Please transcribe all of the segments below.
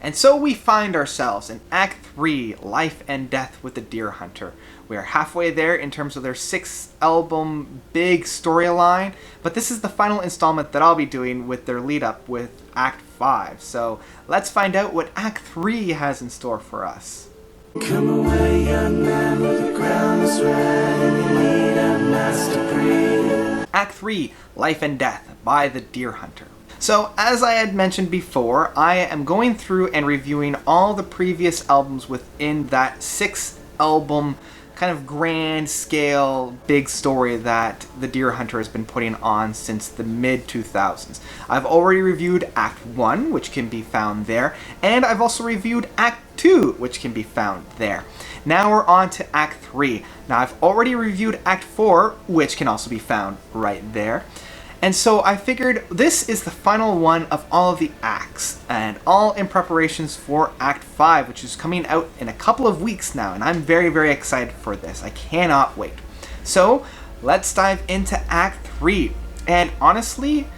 And so we find ourselves in Act 3, Life and Death with the Deer Hunter. We are halfway there in terms of their 6th album big storyline, but this is the final installment that I'll be doing with their lead up with Act 5. So let's find out what Act 3 has in store for us. Come away, young man, with the ground is red and you need a master breed. Act 3, Life and Death by the Deer Hunter. So, as I had mentioned before, I am going through and reviewing all the previous albums within that 6th album kind of grand scale big story that the Deer Hunter has been putting on since the mid-2000s. I've already reviewed Act 1, which can be found there, and I've also reviewed Act 2, which can be found there. Now we're on to Act 3. Now I've already reviewed Act 4, which can also be found right there. And so I figured this is the final one of all of the acts, and all in preparations for Act 5, which is coming out in a couple of weeks now, and I'm very, very excited for this. I cannot wait. So let's dive into Act 3. And honestly,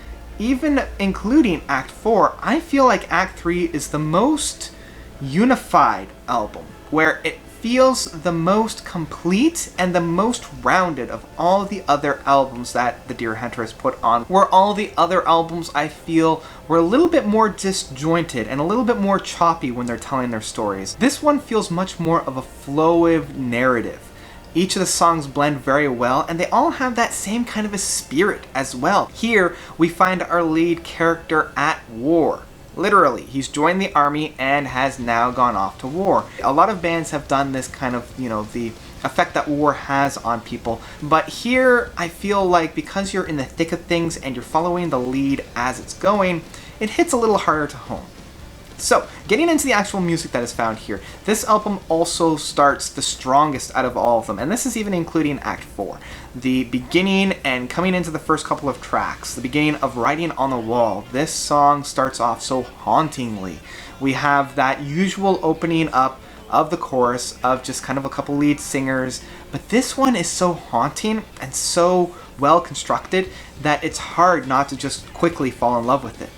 even including Act 4, I feel like Act 3 is the most unified album, where it feels the most complete and the most rounded of all the other albums that the Deer Hunter has put on, where all the other albums I feel were a little bit more disjointed and a little bit more choppy when they're telling their stories. This one feels much more of a flowy narrative. Each of the songs blend very well, and they all have that same kind of a spirit as well. Here, we find our lead character at war. Literally, he's joined the army and has now gone off to war. A lot of bands have done this kind of, the effect that war has on people. But here, I feel like because you're in the thick of things and you're following the lead as it's going, it hits a little harder to home. So, getting into the actual music that is found here, this album also starts the strongest out of all of them, and this is even including Act 4. The beginning and coming into the first couple of tracks, the beginning of Writing on the Wall, this song starts off so hauntingly. We have that usual opening up of the chorus of just kind of a couple lead singers, but this one is so haunting and so well constructed that it's hard not to just quickly fall in love with it.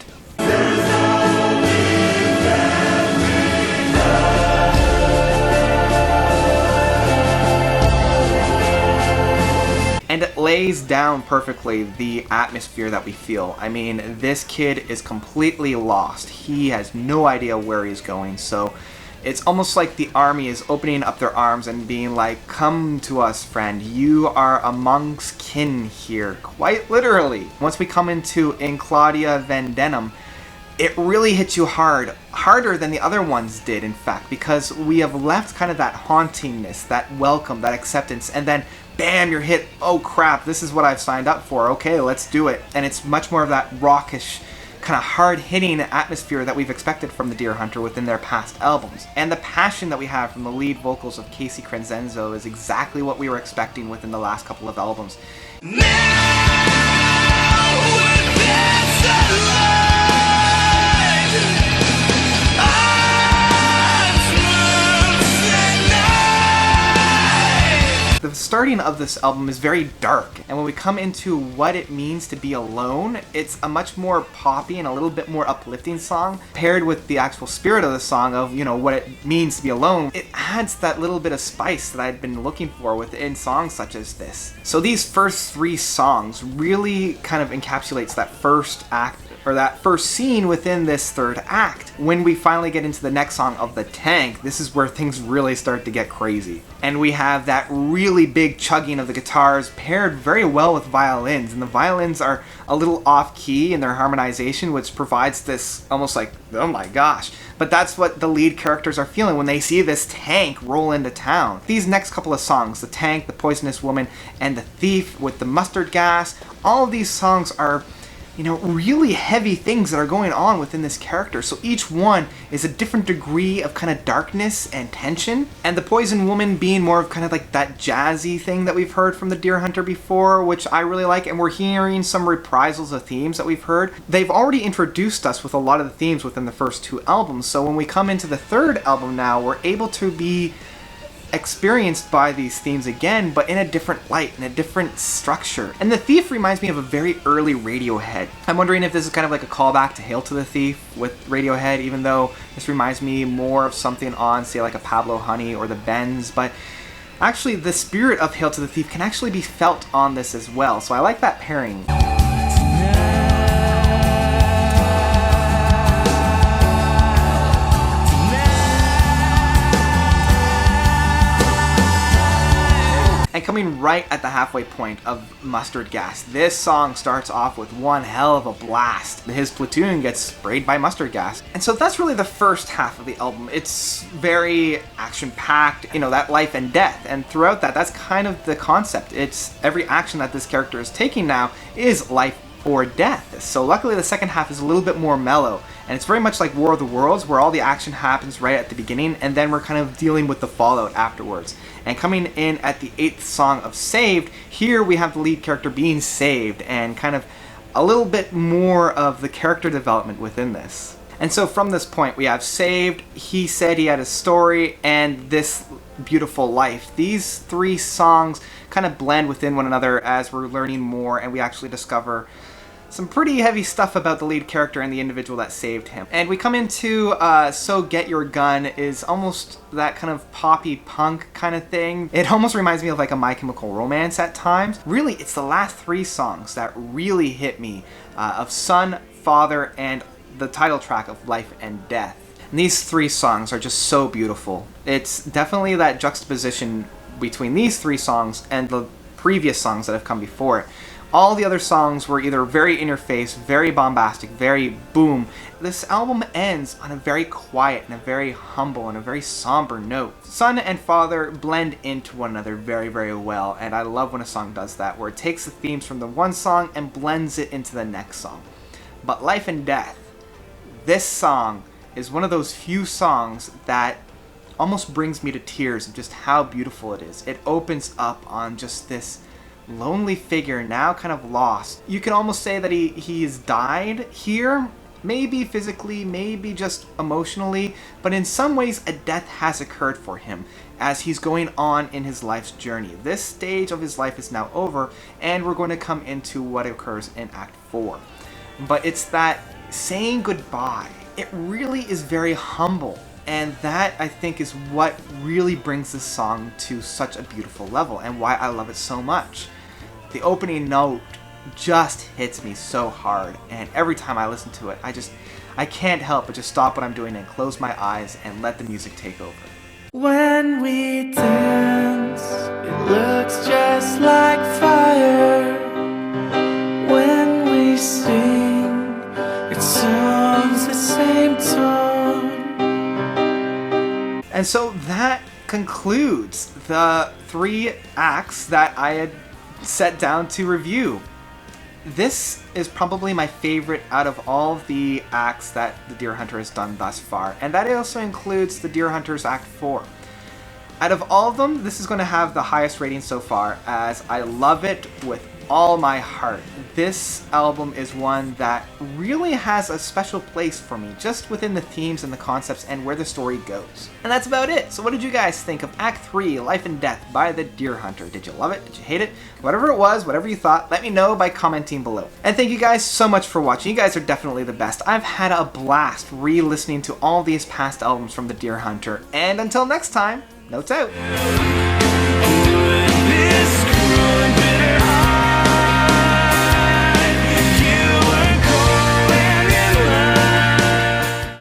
And it lays down perfectly the atmosphere that we feel. I mean, this kid is completely lost. He has no idea where he's going, so it's almost like the army is opening up their arms and being like, come to us, friend. You are amongst kin here, quite literally. Once we come into In Claudia Vendenum, it really hits you hard, harder than the other ones did, in fact, because we have left kind of that hauntingness, that welcome, that acceptance, and then bam, you're hit, oh crap, this is what I've signed up for, okay, let's do it. And it's much more of that rockish, kind of hard-hitting atmosphere that we've expected from the Deer Hunter within their past albums. And the passion that we have from the lead vocals of Casey Crescenzo is exactly what we were expecting within the last couple of albums. The starting of this album is very dark, and when we come into what it means to be alone, it's a much more poppy and a little bit more uplifting song, paired with the actual spirit of the song of, what it means to be alone. It adds that little bit of spice that I'd been looking for within songs such as this. So these first 3 songs really kind of encapsulates that first act, or that first scene within this third act. When we finally get into the next song of The Tank, this is where things really start to get crazy. And we have that really big chugging of the guitars paired very well with violins, and the violins are a little off-key in their harmonization, which provides this almost like, oh my gosh. But that's what the lead characters are feeling when they see this tank roll into town. These next couple of songs, The Tank, The Poisonous Woman, and The Thief with the mustard gas, all of these songs are really heavy things that are going on within this character. So each one is a different degree of kind of darkness and tension. And The Poison Woman being more of kind of like that jazzy thing that we've heard from the Deer Hunter before, which I really like. And we're hearing some reprisals of themes that we've heard. They've already introduced us with a lot of the themes within the first 2 albums. So when we come into the third album now, we're able to be experienced by these themes again, but in a different light, in a different structure. And The Thief reminds me of a very early Radiohead. I'm wondering if this is kind of like a callback to Hail to the Thief with Radiohead, even though this reminds me more of something on, say, like a Pablo Honey or the Bends, but actually the spirit of Hail to the Thief can actually be felt on this as well, so I like that pairing. And coming right at the halfway point of Mustard Gas, this song starts off with one hell of a blast. His platoon gets sprayed by mustard gas. And so that's really the first half of the album. It's very action-packed, you know, that life and death. And throughout that, that's kind of the concept. It's every action that this character is taking now is life or death. So luckily the second half is a little bit more mellow. And it's very much like War of the Worlds, where all the action happens right at the beginning, and then we're kind of dealing with the fallout afterwards. And coming in at the 8th song of Saved, here we have the lead character being saved, and kind of a little bit more of the character development within this. And so from this point, we have Saved, He Said He Had a Story, and This Beautiful Life. These three songs kind of blend within one another as we're learning more, and we actually discover some pretty heavy stuff about the lead character and the individual that saved him. And we come into So Get Your Gun is almost that kind of poppy punk kind of thing. It almost reminds me of like a My Chemical Romance at times. Really, it's the last three songs that really hit me, of Son, Father, and the title track of Life and Death. And these three songs are just so beautiful. It's definitely that juxtaposition between these three songs and the previous songs that have come before it. All the other songs were either very in your face, very bombastic, very boom. This album ends on a very quiet and a very humble and a very somber note. Son and Father blend into one another very, very well, and I love when a song does that, where it takes the themes from the one song and blends it into the next song. But Life and Death, this song is one of those few songs that almost brings me to tears of just how beautiful it is. It opens up on just this lonely figure, now kind of lost. You can almost say that he's died here, maybe physically, maybe just emotionally, but in some ways a death has occurred for him as he's going on in his life's journey. This stage of his life is now over, and we're going to come into what occurs in Act 4. But it's that saying goodbye. It really is very humble. And that, I think, is what really brings this song to such a beautiful level and why I love it so much. The opening note just hits me so hard, and every time I listen to it, I can't help but just stop what I'm doing and close my eyes and let the music take over. When we dance, it looks just like fire. When we sing, it sounds the same tone. And so that concludes the 3 acts that I had set down to review. This is probably my favorite out of all of the acts that the Deer Hunter has done thus far, and that also includes the Deer Hunter's Act 4. Out of all of them, this is going to have the highest rating so far, as I love it with all my heart. This album is one that really has a special place for me, just within the themes and the concepts and where the story goes. And that's about it. So what did you guys think of Act 3, Life and Death by the Deer Hunter? Did you love it? Did you hate it? Whatever it was, whatever you thought, let me know by commenting below. And thank you guys so much for watching. You guys are definitely the best. I've had a blast re-listening to all these past albums from the Deer Hunter. And until next time, notes out.